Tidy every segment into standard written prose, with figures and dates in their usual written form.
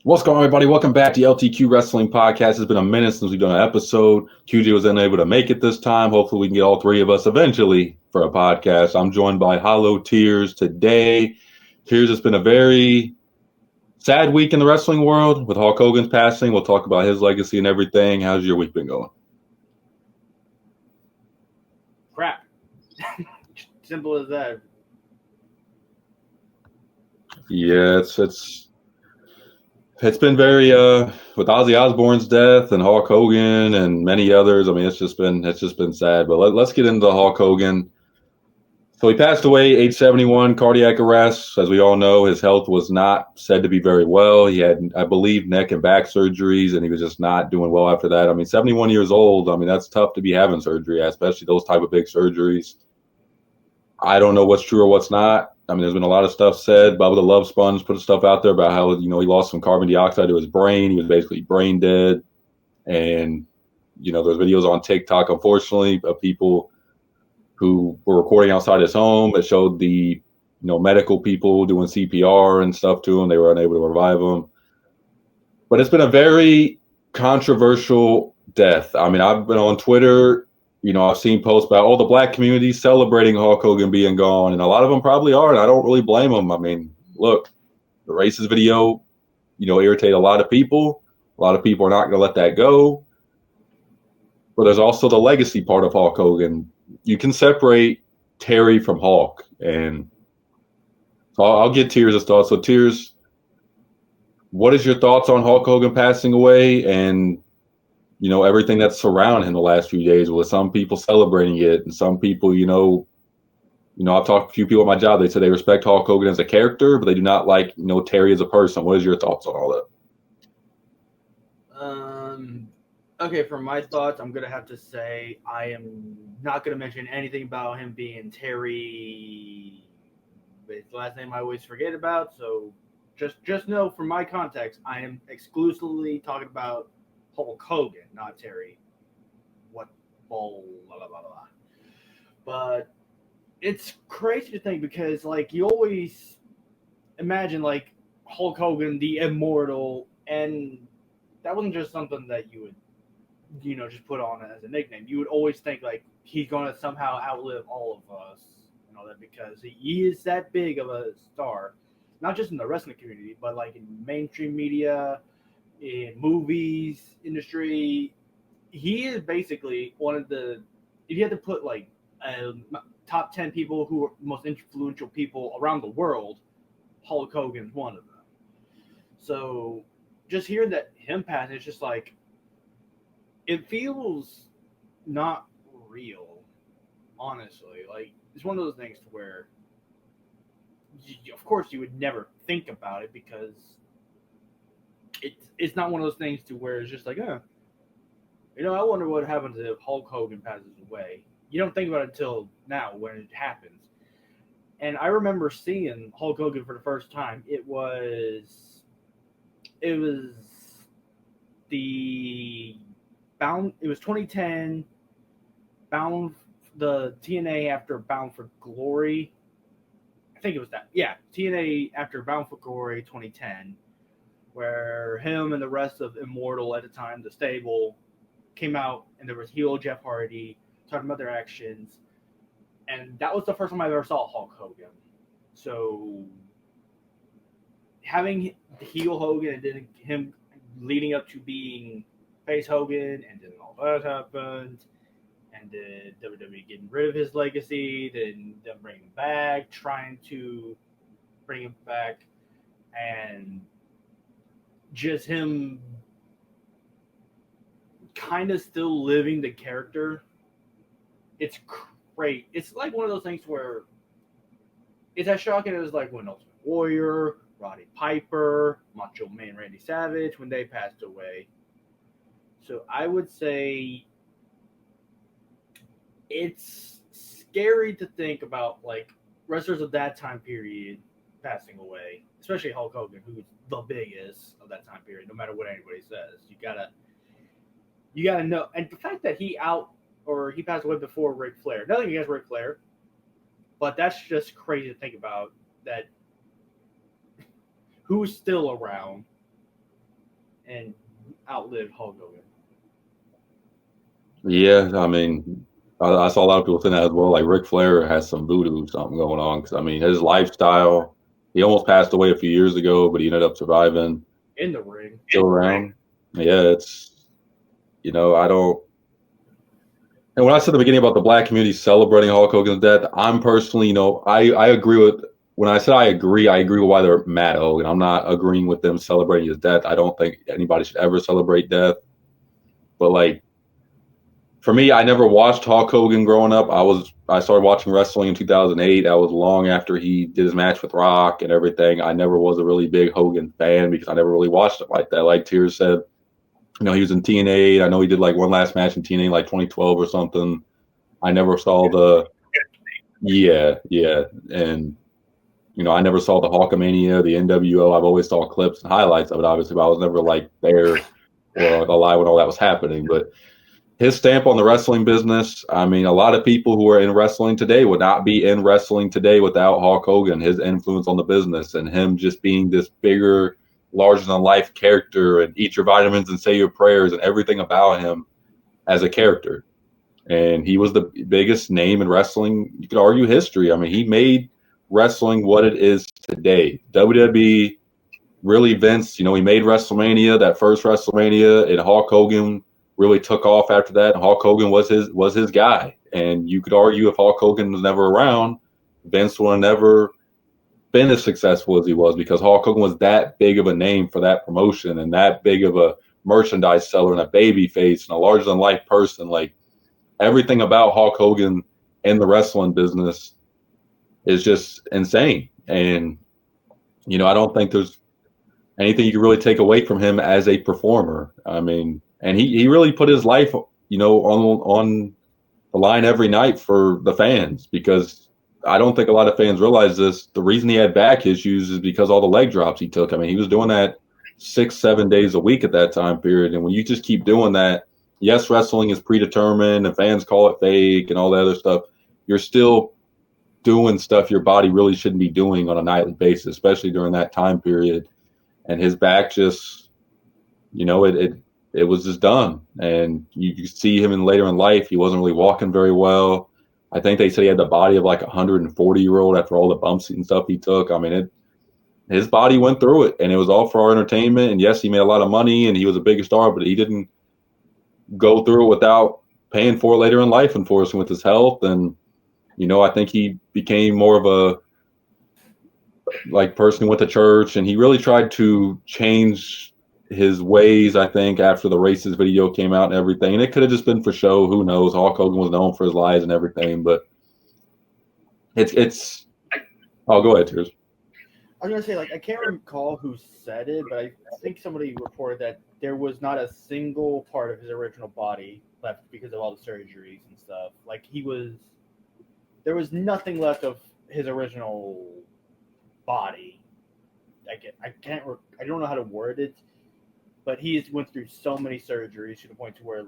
What's going on, everybody? Welcome back to the LTQ Wrestling Podcast. It's been a minute since we've done an episode. QJ was unable to make it this time. Hopefully, we can get all three of us eventually for a podcast. I'm joined by Hollow Tears today. Tears, it's been a very sad week in the wrestling world with Hulk Hogan's passing. We'll talk about his legacy and everything. How's your week been going? Crap. Simple as that. Yeah, it's been very with Ozzy Osbourne's death and Hulk Hogan and many others. I mean, it's just been sad. But let's get into Hulk Hogan. So he passed away age 71, cardiac arrest. As we all know, his health was not said to be very well. He had, I believe, neck and back surgeries, and he was just not doing well after that. I mean, 71 years old. I mean, that's tough to be having surgery, especially those type of big surgeries. I don't know what's true or what's not. I mean, there's been a lot of stuff said. Bubba the Love Sponge put stuff out there about how, he lost some carbon dioxide to his brain. He was basically brain dead. And, there's videos on TikTok, unfortunately, of people who were recording outside his home that showed the, medical people doing CPR and stuff to him. They were unable to revive him. But it's been a very controversial death. I mean, I've been on Twitter. I've seen posts about all the black community celebrating Hulk Hogan being gone, and a lot of them probably are, and I don't really blame them. I mean, look, the racist video, irritated a lot of people. A lot of people are not going to let that go. But there's also the legacy part of Hulk Hogan. You can separate Terry from Hulk, and so I'll get Tears' thoughts. So, Tears, what is your thoughts on Hulk Hogan passing away and everything that's surrounding him the last few days, with some people celebrating it and some people, I've talked to a few people at my job. They said they respect Hulk Hogan as a character, but they do not like, Terry as a person. What is your thoughts on all that? Okay, for my thoughts, I'm going to have to say I am not going to mention anything about him being Terry. It's the last name I always forget about. So just know, from my context, I am exclusively talking about Hulk Hogan, not Terry. What blah, blah, blah, blah. But it's crazy to think because, you always imagine, Hulk Hogan, the immortal, and that wasn't just something that you would, just put on as a nickname. You would always think, he's going to somehow outlive all of us, that because he is that big of a star, not just in the wrestling community, but, in mainstream media, in movies industry. He is basically one of the, if you had to put top 10 people who are most influential people around the world, Hulk Hogan's one of them. So just hearing that him pass, it's just it feels not real, honestly. It's one of those things to where of course you would never think about it, because it's not one of those things to where it's just I wonder what happens if Hulk Hogan passes away. You don't think about it until now when it happens. And I remember seeing Hulk Hogan for the first time. It was the Bound. It was 2010. Bound, the TNA after Bound for Glory. I think it was that. Yeah, TNA after Bound for Glory 2010. Where him and the rest of Immortal at the time, the stable, came out, and there was heel Jeff Hardy talking about their actions, and that was the first time I ever saw Hulk Hogan. So having the heel Hogan and then him leading up to being face Hogan, and then all that happened, and then WWE getting rid of his legacy, then them bringing him back, trying to bring him back, and just him kind of still living the character. It's great. It's one of those things where it's as shocking as when Ultimate Warrior, Roddy Piper, Macho Man Randy Savage, when they passed away. So I would say it's scary to think about wrestlers of that time period passing away, especially Hulk Hogan, who's the biggest of that time period, no matter what anybody says. You gotta know. And the fact that he passed away before Ric Flair. Nothing against Ric Flair, but that's just crazy to think about, that who's still around and outlived Hulk Hogan. Yeah, I mean, I saw a lot of people saying that as well. Like Ric Flair has some voodoo something going on because I mean his lifestyle. He almost passed away a few years ago, but he ended up surviving. In the ring, Still around. Yeah, it's I don't. And when I said at the beginning about the black community celebrating Hulk Hogan's death, I'm personally, I agree with. When I said I agree with why they're mad at Hogan. I'm not agreeing with them celebrating his death. I don't think anybody should ever celebrate death. But like. For me, I never watched Hulk Hogan growing up. I started watching wrestling in 2008. That was long after he did his match with Rock and everything. I never was a really big Hogan fan because I never really watched it like that. Like Tears said, he was in TNA. I know he did like one last match in TNA like 2012 or something. I never saw yeah. And I never saw the Hulkamania, the NWO. I've always saw clips and highlights of it, obviously, but I was never like there or alive when all that was happening. But his stamp on the wrestling business, I mean, a lot of people who are in wrestling today would not be in wrestling today without Hulk Hogan, his influence on the business, and him just being this bigger, larger-than-life character, and eat your vitamins and say your prayers and everything about him as a character. And he was the biggest name in wrestling, you could argue, history. I mean, he made wrestling what it is today. WWE, really Vince, he made WrestleMania, that first WrestleMania, and Hulk Hogan really took off after that. And Hulk Hogan was his guy. And you could argue if Hulk Hogan was never around, Vince would have never been as successful as he was because Hulk Hogan was that big of a name for that promotion and that big of a merchandise seller and a baby face and a larger than life person. Like everything about Hulk Hogan in the wrestling business is just insane. And, I don't think there's anything you can really take away from him as a performer. I mean, and he really put his life, on the line every night for the fans because I don't think a lot of fans realize this. The reason he had back issues is because all the leg drops he took. I mean, he was doing that 6-7 days a week at that time period. And when you just keep doing that, yes, wrestling is predetermined and fans call it fake and all that other stuff. You're still doing stuff your body really shouldn't be doing on a nightly basis, especially during that time period. And his back just, it was just done. And you see him later in life, he wasn't really walking very well. I think they said he had the body of like a 140-year-old after all the bumps and stuff he took. I mean, his body went through it, and it was all for our entertainment. And yes, he made a lot of money, and he was a big star, but he didn't go through it without paying for it later in life, unfortunately, with his health. And, I think he became more of a person who went to church, and he really tried to change his ways, I think, after the racist video came out and everything. And it could have just been for show. Who knows? Hulk Hogan was known for his lies and everything, but it's oh, go ahead, Tears. I was going to say, I can't recall who said it, but I think somebody reported that there was not a single part of his original body left because of all the surgeries and stuff. There was nothing left of his original body. I don't know how to word it, but he went through so many surgeries to the point to where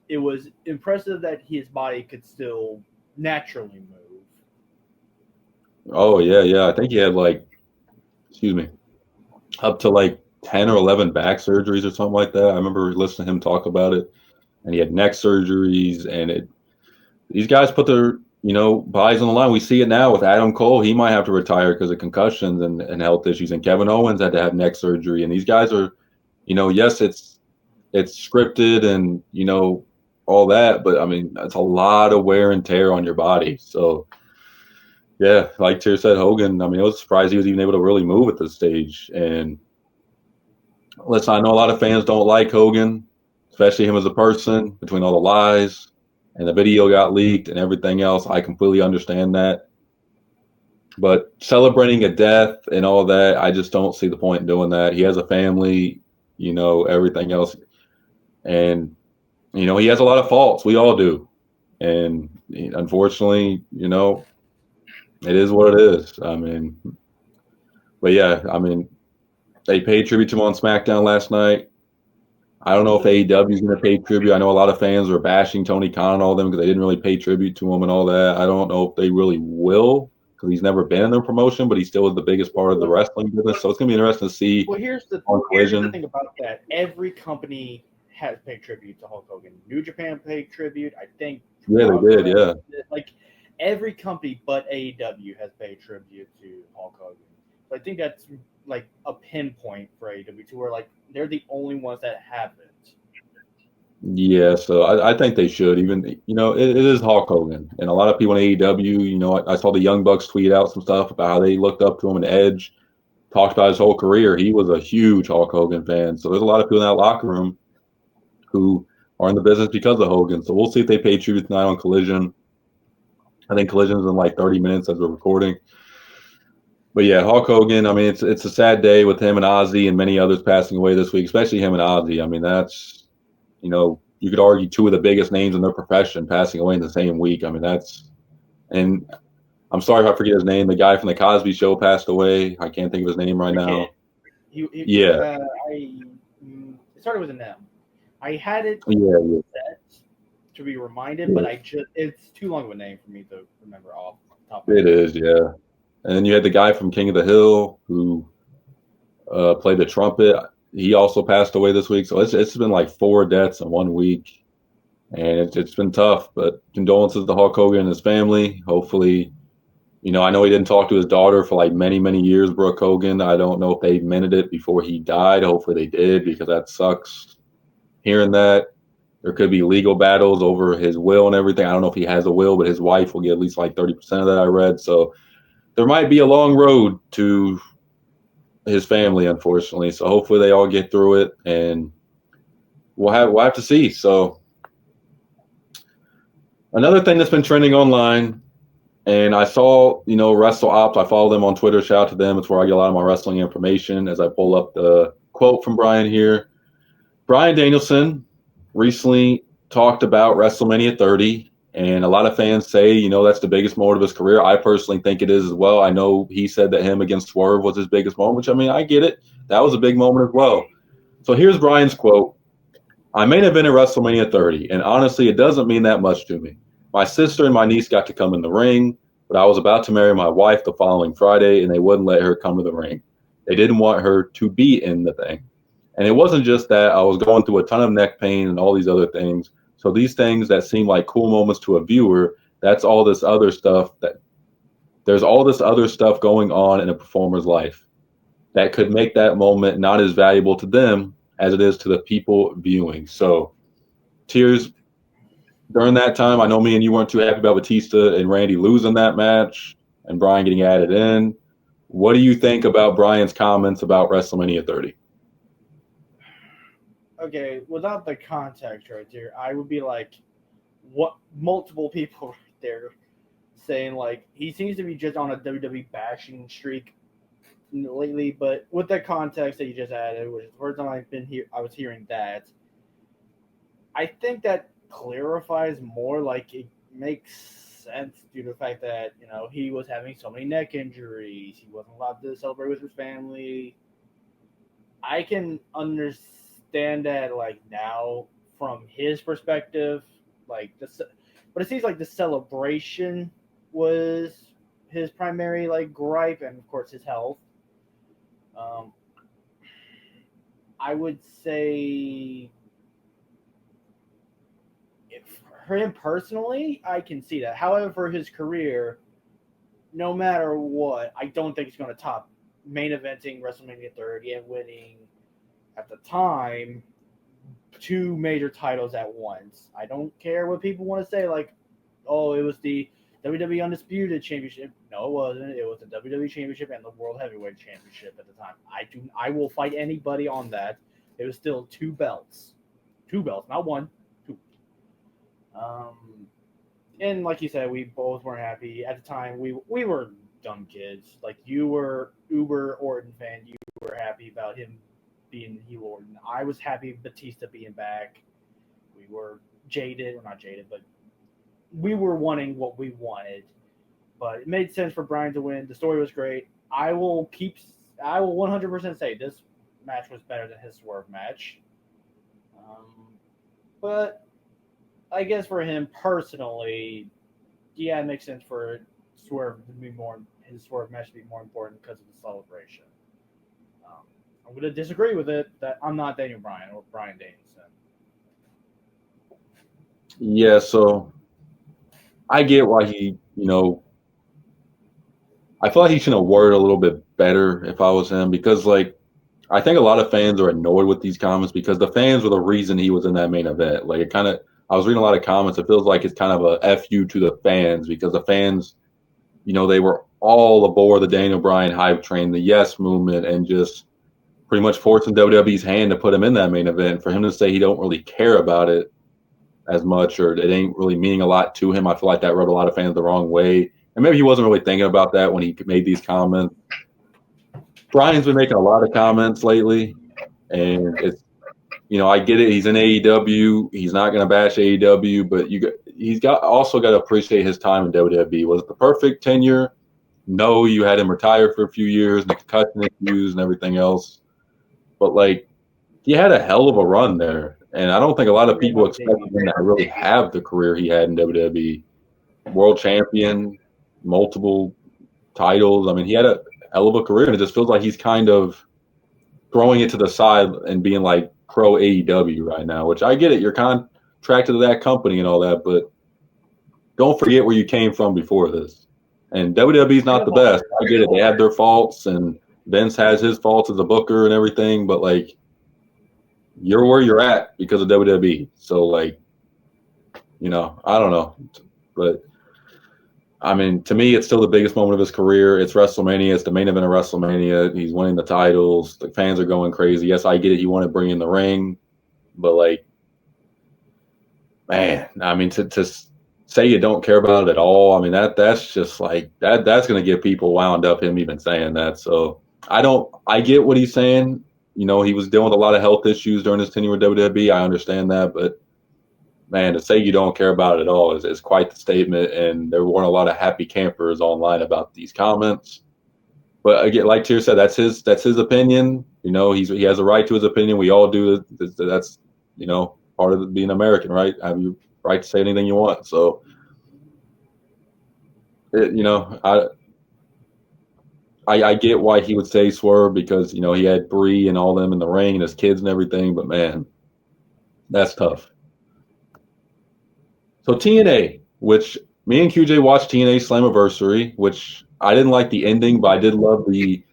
it was impressive that his body could still naturally move. Oh yeah. I think he had up to 10 or 11 back surgeries or something like that. I remember listening to him talk about it, and he had neck surgeries, and these guys put their bodies on the line. We see it now with Adam Cole. He might have to retire because of concussions and health issues. And Kevin Owens had to have neck surgery. And these guys are, yes, it's scripted and, all that. But, I mean, it's a lot of wear and tear on your body. So, yeah, like Tier said, Hogan, I mean, I was surprised he was even able to really move at this stage. And listen, I know a lot of fans don't like Hogan, especially him as a person, between all the lies. And the video got leaked and everything else. I completely understand that. But celebrating a death and all that, I just don't see the point in doing that. He has a family, everything else. And, he has a lot of faults. We all do. And unfortunately, it is what it is. I mean, but yeah, I mean, they paid tribute to him on SmackDown last night. I don't know if AEW is going to pay tribute. I know a lot of fans are bashing Tony Khan and all them because they didn't really pay tribute to him and all that. I don't know if they really will. because he's never been in the promotion, but he still is the biggest part of the wrestling business. So it's going to be interesting to see Here's the Collision. thing about that. Every company has paid tribute to Hulk Hogan. New Japan paid tribute. I think. Yeah, they did. Yeah. Like every company but AEW has paid tribute to Hulk Hogan. So I think that's like a pinpoint for AEW to where like they're the only ones that haven't. Yeah, so I think they should. Even it is Hulk Hogan, and a lot of people in AEW. I saw the Young Bucks tweet out some stuff about how they looked up to him, and Edge talked about his whole career. He was a huge Hulk Hogan fan. So there's a lot of people in that locker room who are in the business because of Hogan. So we'll see if they pay tribute tonight on Collision. I think Collision's in like 30 minutes as we're recording. But yeah, Hulk Hogan. I mean, it's a sad day with him and Othee and many others passing away this week, especially him and Othee. I mean, that's. You could argue two of the biggest names in their profession passing away in the same week. I mean, and I'm sorry if I forget his name. The guy from the Cosby Show passed away. I can't think of his name right now. Yeah. It started with an M. I had it set to be reminded, but it's too long of a name for me to remember off the top of my head. It is, yeah. And then you had the guy from King of the Hill who played the trumpet. He also passed away this week. So it's been like 4 deaths in 1 week. And it's been tough. But condolences to Hulk Hogan and his family. Hopefully, I know he didn't talk to his daughter for like many, many years, Brooke Hogan. I don't know if they minted it before he died. Hopefully they did, because that sucks. Hearing that, there could be legal battles over his will and everything. I don't know if he has a will, but his wife will get at least like 30% of that, I read. So there might be a long road to his family, unfortunately. So hopefully they all get through it, and we'll have to see. So another thing that's been trending online, and I saw, Wrestle Ops. I follow them on Twitter. Shout out to them. It's where I get a lot of my wrestling information. As I pull up the quote from Bryan here, Bryan Danielson recently talked about WrestleMania 30. And a lot of fans say, that's the biggest moment of his career. I personally think it is as well. I know he said that him against Swerve was his biggest moment, which, I mean, I get it. That was a big moment as well. So here's Bryan's quote. I main event at WrestleMania 30, and honestly, it doesn't mean that much to me. My sister and my niece got to come in the ring, but I was about to marry my wife the following Friday, and they wouldn't let her come to the ring. They didn't want her to be in the thing. And it wasn't just that. I was going through a ton of neck pain and all these other things. So these things that seem like cool moments to a viewer, that's all this other stuff. There's all this other stuff going on in a performer's life that could make that moment not as valuable to them as it is to the people viewing. So tears during that time. I know me and you weren't too happy about Batista and Randy losing that match and Bryan getting added in. What do you think about Bryan's comments about WrestleMania 30? Okay, without the context right there, I would be like, what? Multiple people right there saying like he seems to be just on a WWE bashing streak lately. But with the context that you just added, which is the first time I've been here, I was hearing that. I think that clarifies more. Like it makes sense due to the fact that he was having so many neck injuries. He wasn't allowed to celebrate with his family. I can understand that like now from his perspective, but it seems like the celebration was his primary like gripe, and of course his health. I would say for him personally, I can see that. However, for his career, no matter what, I don't think he's going to top main eventing WrestleMania 30 and winning at the time 2 major titles at once. I don't care what people want to say, like, oh, it was the WWE Undisputed Championship. No, it wasn't. It was the WWE Championship and the World Heavyweight Championship at the time. I will fight anybody on that. It was still 2 belts. 2 belts, not 1. 2. And like you said, we both weren't happy. At the time, we were dumb kids. Like, you were uber Orton fan. You were happy about him being heel Orton. I was happy Batista being back. We were jaded. We're not jaded, but we were wanting what we wanted. But it made sense for Bryan to win. The story was great. I will 100% say this match was better than his Swerve match. But I guess for him personally, yeah, it makes sense for swerve to be more his swerve match to be more important because of the celebration. I'm going to disagree with it that I'm not Daniel Bryan or Bryan Danielson. Yeah, so I get why he, I feel like he should have worded a little bit better if I was him because, like, I think a lot of fans are annoyed with these comments because the fans were the reason he was in that main event. Like, I was reading a lot of comments. It feels like it's kind of a FU to the fans because the fans, they were all aboard the Daniel Bryan hype train, the yes movement, and just pretty much forcing WWE's hand to put him in that main event. For him to say he don't really care about it as much or it ain't really meaning a lot to him, I feel like that rubbed a lot of fans the wrong way. And maybe he wasn't really thinking about that when he made these comments. Brian's been making a lot of comments lately, and it's I get it. He's in AEW. He's not going to bash AEW, but he's also got to appreciate his time in WWE. Was it the perfect tenure? No, you had him retire for a few years, and the concussion issues and everything else. But like, he had a hell of a run there, and I don't think a lot of people expected him to really have the career he had in WWE. World champion, multiple titles. I mean, he had a hell of a career, and it just feels like he's kind of throwing it to the side and being like pro AEW right now, which I get it. You're contracted to that company and all that, but don't forget where you came from before this. And WWE's not the best. I get it. They have their faults, and Vince has his faults as a booker and everything, but like, you're where you're at because of WWE. So like, I don't know, but I mean, to me, it's still the biggest moment of his career. It's WrestleMania. It's the main event of WrestleMania. He's winning the titles. The fans are going crazy. Yes, I get it. You want to bring in the ring, but like, man, I mean, to say you don't care about it at all, I mean, that's just like that's going to get people wound up, him even saying that. So I get what he's saying. He was dealing with a lot of health issues during his tenure with WWE. I understand that, but man, to say you don't care about it at all is quite the statement. And there weren't a lot of happy campers online about these comments. But again, like Tier said, that's his opinion. He has a right to his opinion. We all do. That's part of being American, right? Have you right to say anything you want. So, I get why he would say swerve because he had Bree and all them in the ring and his kids and everything. But man, that's tough. So TNA, which me and QJ watched TNA Slammiversary, which I didn't like the ending, but I did love the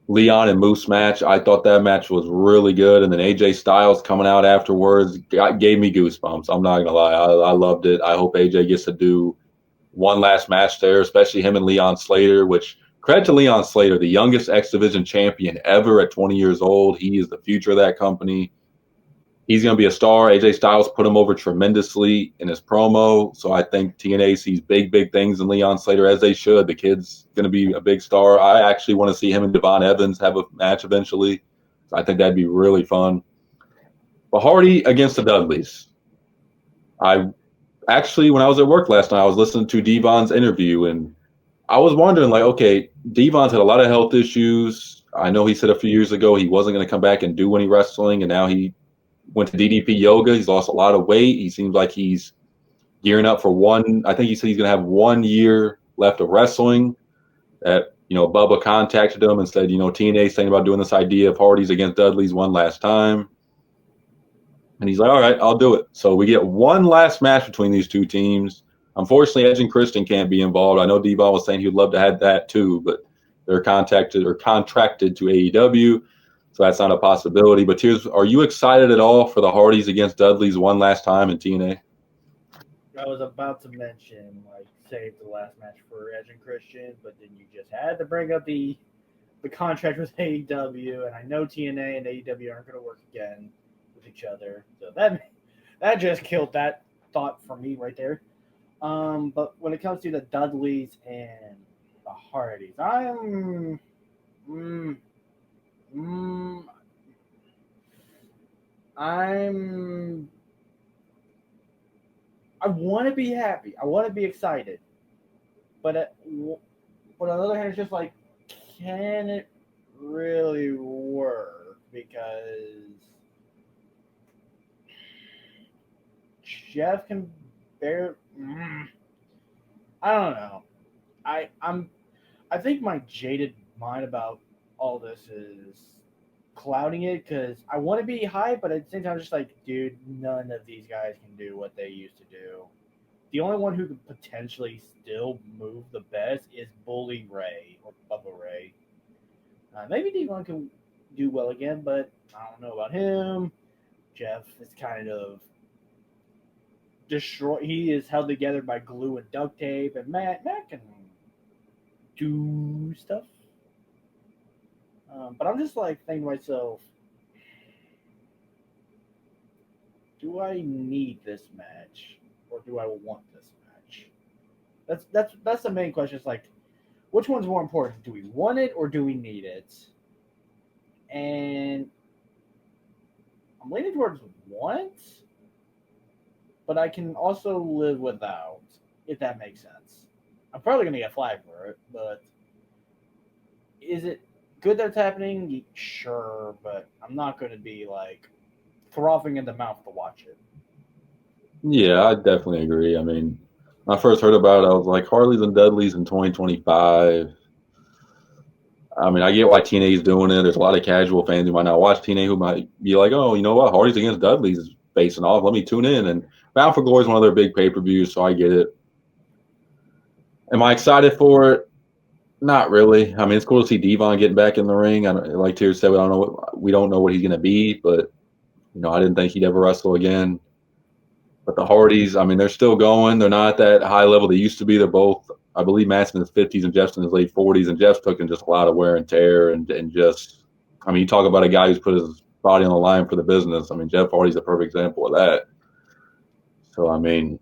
Leon and Moose match. I thought that match was really good. And then AJ Styles coming out afterwards gave me goosebumps. I'm not going to lie. I loved it. I hope AJ gets to do one last match there, especially him and Leon Slater, which credit to Leon Slater, the youngest X Division champion ever at 20 years old. He is the future of that company. He's going to be a star. AJ Styles put him over tremendously in his promo. So I think TNA sees big, big things in Leon Slater, as they should. The kid's going to be a big star. I actually want to see him and Devon Evans have a match eventually. So I think that'd be really fun. But Hardy against the Dudleys. When I was at work last night, I was listening to Devon's interview, and I was wondering, like, okay, Devon's had a lot of health issues. I know he said a few years ago he wasn't going to come back and do any wrestling, and now he went to DDP yoga. He's lost a lot of weight. He seems like he's gearing up for I think he said he's going to have 1 year left of wrestling. That, Bubba contacted him and said, TNA's thinking about doing this idea of Hardy's against Dudley's one last time. And he's like, all right, I'll do it. So we get one last match between these two teams. Unfortunately, Edge and Christian can't be involved. I know Devon was saying he'd love to have that too, but they're contracted to AEW. So that's not a possibility. But are you excited at all for the Hardys against Dudleys one last time in TNA? I was about to mention, save the last match for Edge and Christian, but then you just had to bring up the contract with AEW, and I know TNA and AEW aren't going to work again with each other. So that just killed that thought for me right there. But when it comes to the Dudleys and the Hardys, I want to be happy. I want to be excited. But on the other hand, it's just like, can it really work? Because Jeff can barely. I don't know. I think my jaded mind about all this is clouding it because I want to be high, but at the same time, I'm just like, dude, none of these guys can do what they used to do. The only one who could potentially still move the best is Bully Ray or Bubba Ray. Maybe Devon can do well again, but I don't know about him. Jeff is kind of destroyed. He is held together by glue and duct tape, and Matt can do stuff. But I'm just like thinking to myself, do I need this match or do I want this match? That's the main question. It's like, which one's more important? Do we want it or do we need it? And I'm leaning towards want, but I can also live without, if that makes sense. I'm probably gonna get flagged for it, but is it good that it's happening? Sure, but I'm not gonna be like frothing in the mouth to watch it. Yeah, I definitely agree. I mean, when I first heard about it, I was like, Harleys and Dudleys in 2025. I mean, I get why TNA's doing it. There's a lot of casual fans who might not watch TNA who might be like, oh, you know what? Hardy's against Dudley's is facing off. Let me tune in. And Bound for Glory is one of their big pay-per-views, so I get it. Am I excited for it? Not really. I mean, it's cool to see Devon getting back in the ring. Like Tier said, we don't know what he's going to be, but I didn't think he'd ever wrestle again. But the Hardys, I mean, they're still going. They're not at that high level they used to be. They're both, I believe, Matt's in his 50s and Jeff's in his late 40s. And Jeff's taking just a lot of wear and tear. And just, I mean, you talk about a guy who's put his body on the line for the business. I mean, Jeff Hardy's a perfect example of that. So, I mean,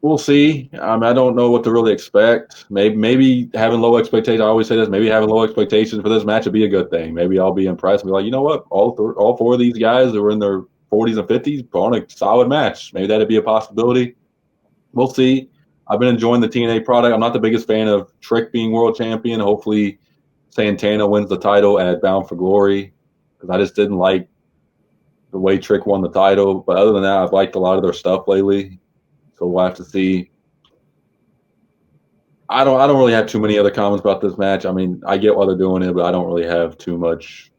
we'll see. I don't know what to really expect. Maybe having low expectations. I always say this. Maybe having low expectations for this match would be a good thing. Maybe I'll be impressed and be like, you know what? All four of these guys that were in their 40s and 50s put on a solid match. Maybe that'd be a possibility. We'll see. I've been enjoying the TNA product. I'm not the biggest fan of Trick being world champion. Hopefully, Santana wins the title at Bound for Glory because I just didn't like the way Trick won the title. But other than that, I've liked a lot of their stuff lately. So we'll have to see. I don't really have too many other comments about this match. I mean, I get why they're doing it, but I don't really have too much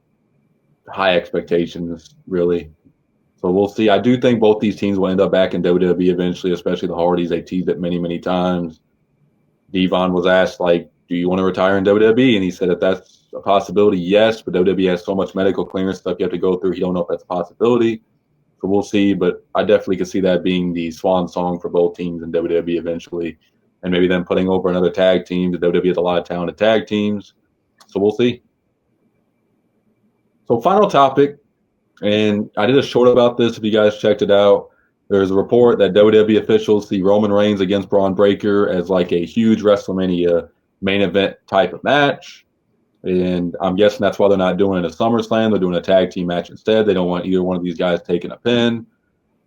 high expectations really. So we'll see. I do think both these teams will end up back in WWE eventually, especially the Hardys. They teased it many, many times. Devon was asked, like, do you want to retire in WWE? And he said if that's a possibility, yes, but WWE has so much medical clearance stuff you have to go through. He don't know if that's a possibility. So we'll see. But I definitely could see that being the swan song for both teams in WWE eventually. And maybe them putting over another tag team. The WWE has a lot of talented tag teams. So we'll see. So final topic, and I did a short about this if you guys checked it out. There's a report that WWE officials see Roman Reigns against Bron Breakker as like a huge WrestleMania main event type of match. And I'm guessing that's why they're not doing it at SummerSlam. They're doing a tag team match instead. They don't want either one of these guys taking a pin.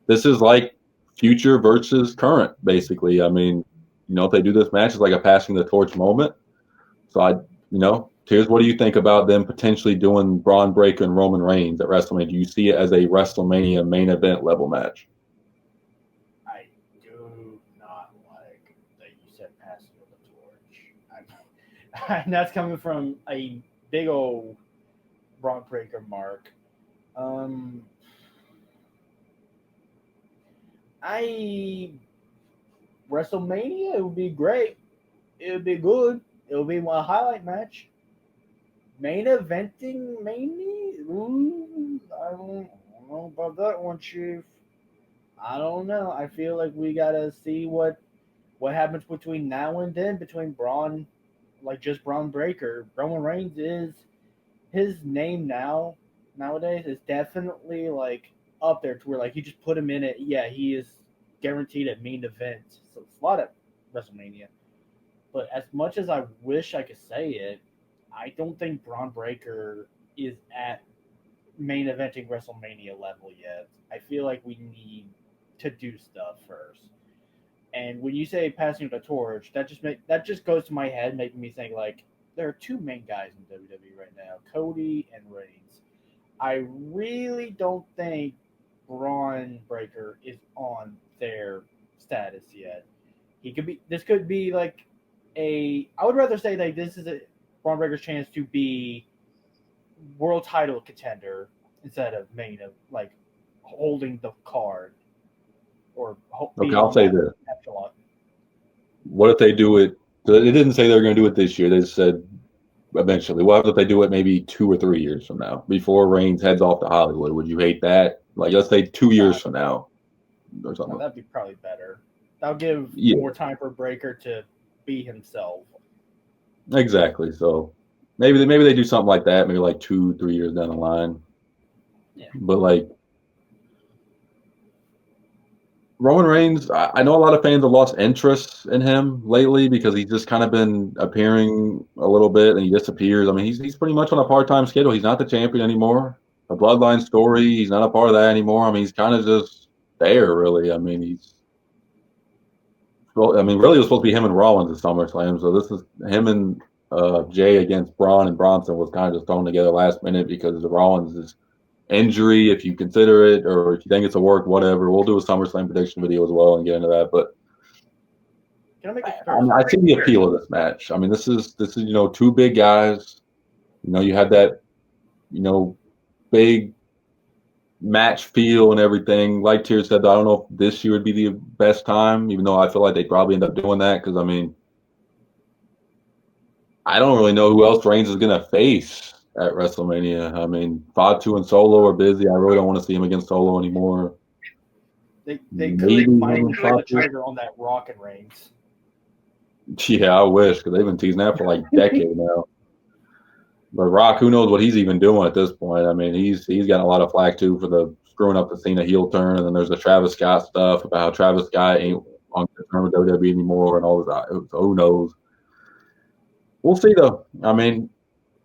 This is like future versus current, basically. I mean, if they do this match, it's like a passing the torch moment. So Tears, what do you think about them potentially doing Braun Breaker and Roman Reigns at WrestleMania? Do you see it as a WrestleMania main event level match? I do not like that you said passing of the torch. And that's coming from a big old Bron Breakker mark. Um, I WrestleMania, it would be great. It would be good. It would be my highlight match. Main eventing, maybe. I don't know about that one, Chief. I don't know. I feel like we gotta see what happens between now and then between Braun, like just Braun Breaker. Roman Reigns is his name nowadays is definitely like up there to where like you just put him in it. Yeah, he is guaranteed a main event. So it's a lot of WrestleMania. But as much as I wish I could say it, I don't think Braun Breaker is at main eventing WrestleMania level yet. I feel like we need to do stuff first. And when you say passing the torch, that just goes to my head, making me think like there are two main guys in WWE right now, Cody and Reigns. I really don't think Braun Breaker is on their status yet. He could be. This could be like I would rather say that this is a Bron Breakker's chance to be world title contender instead of like holding the card or being I'll on say that this. echelon. What if they do it? They didn't say they were going to do it this year. They said eventually. What if they do it maybe 2 or 3 years from now, before Reigns heads off to Hollywood? Would you hate that? Like, let's say 2 years from now or something. That'd be probably better. That'll give more time for Breakker to be himself. Exactly. So maybe they do something like that. Maybe like 2, 3 years down the line. Yeah. But like Roman Reigns, I know a lot of fans have lost interest in him lately because he's just kind of been appearing a little bit and he disappears. I mean, he's pretty much on a part-time schedule. He's not the champion anymore. The Bloodline story, he's not a part of that anymore. I mean, he's kind of just there, really. I mean, really, it was supposed to be him and Rollins at SummerSlam. So this is him and Jay against Braun and Bronson was kind of just thrown together last minute because the Rollins is injury, if you consider it, or if you think it's a work, whatever. We'll do a SummerSlam prediction video as well and get into that. But I see the appeal of this match. I mean, this is two big guys. You had that big match feel and everything. Like Tier said, I don't know if this year would be the best time, even though I feel like they probably end up doing that because I mean, I don't really know who else Reigns is going to face at WrestleMania. I mean, Fatu and Solo are busy. I really don't want to see him against Solo anymore. They could finally pull the trigger on that Rock and Reigns. Yeah, I wish, because they've been teasing that for like a decade now. But Rock, who knows what he's even doing at this point? I mean, he's gotten a lot of flack too for the screwing up the Cena heel turn, and then there's the Travis Scott stuff about how Travis Scott ain't on the turn with WWE anymore, and all that. So who knows? We'll see though. I mean,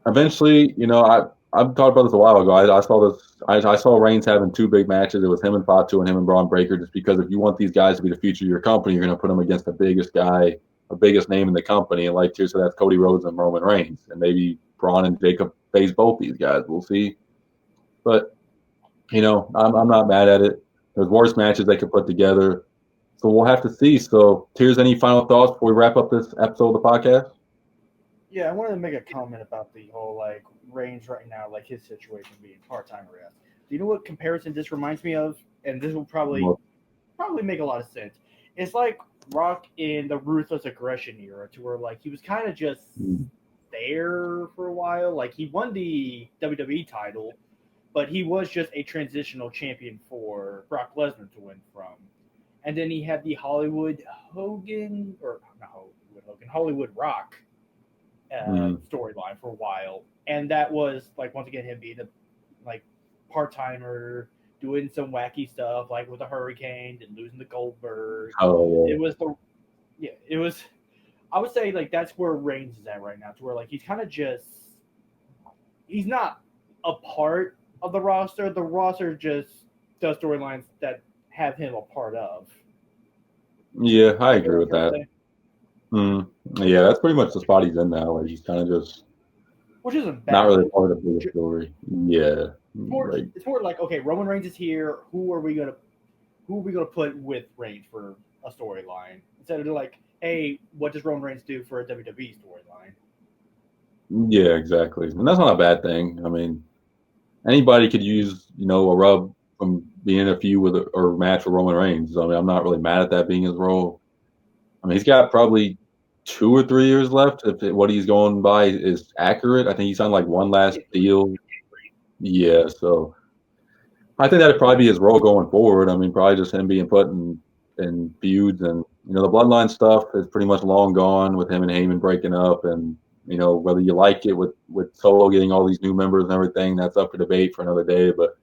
eventually, I've talked about this a while ago. I saw this. I saw Reigns having 2 big matches. It was him and Fatu and him and Bron Breakker. Just because if you want these guys to be the future of your company, you're going to put them against the biggest guy, the biggest name in the company. And like Tier said, that's Cody Rhodes and Roman Reigns, and maybe Braun and Jacob face both these guys. We'll see. But I'm not mad at it. There's worse matches they could put together, so we'll have to see. So, Tiers, any final thoughts before we wrap up this episode of the podcast? Yeah, I wanted to make a comment about the whole like Reigns right now, like his situation being part-time arrest. Do you know what comparison this reminds me of? And this will probably make a lot of sense. It's like Rock in the Ruthless Aggression era, to where like he was kind of just there for a while. Like he won the WWE title, but he was just a transitional champion for Brock Lesnar to win from. And then he had the Hollywood Rock storyline for a while, and that was like once again him being a like part-timer doing some wacky stuff like with the Hurricane and losing the Goldberg. It was I would say like that's where Reigns is at right now, to where like he's kind of he's not a part of the roster. The roster just does storylines that have him a part of. Yeah, I agree with that. Yeah, that's pretty much the spot he's in now. Like he's kind of just, which isn't bad. Not really part of the story. Yeah, it's more like, okay, Roman Reigns is here. Who are we gonna put with Reigns for a storyline, instead of like, hey, what does Roman Reigns do for a WWE storyline? Yeah, exactly, and that's not a bad thing. I mean, anybody could use a rub from being in a feud or match with Roman Reigns. I mean, I'm not really mad at that being his role. I mean, he's got probably 2 or 3 years left if what he's going by is accurate. I think he signed like one last deal. Yeah, so I think that'd probably be his role going forward. I mean, probably just him being put in feuds, and the Bloodline stuff is pretty much long gone with him and Heyman breaking up, and whether you like it with Solo getting all these new members and everything, that's up for debate for another day. But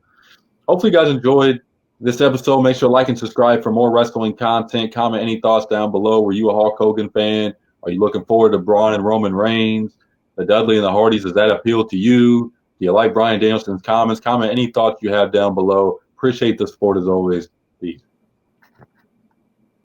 hopefully you guys enjoyed this episode. Make sure to like and subscribe for more wrestling content. Comment any thoughts down below. Were you a Hulk Hogan fan? Are you looking forward to Braun and Roman Reigns? The Dudley and the Hardys, does that appeal to you? Do you like Bryan Danielson's comments? Comment any thoughts you have down below. Appreciate the support as always. Peace.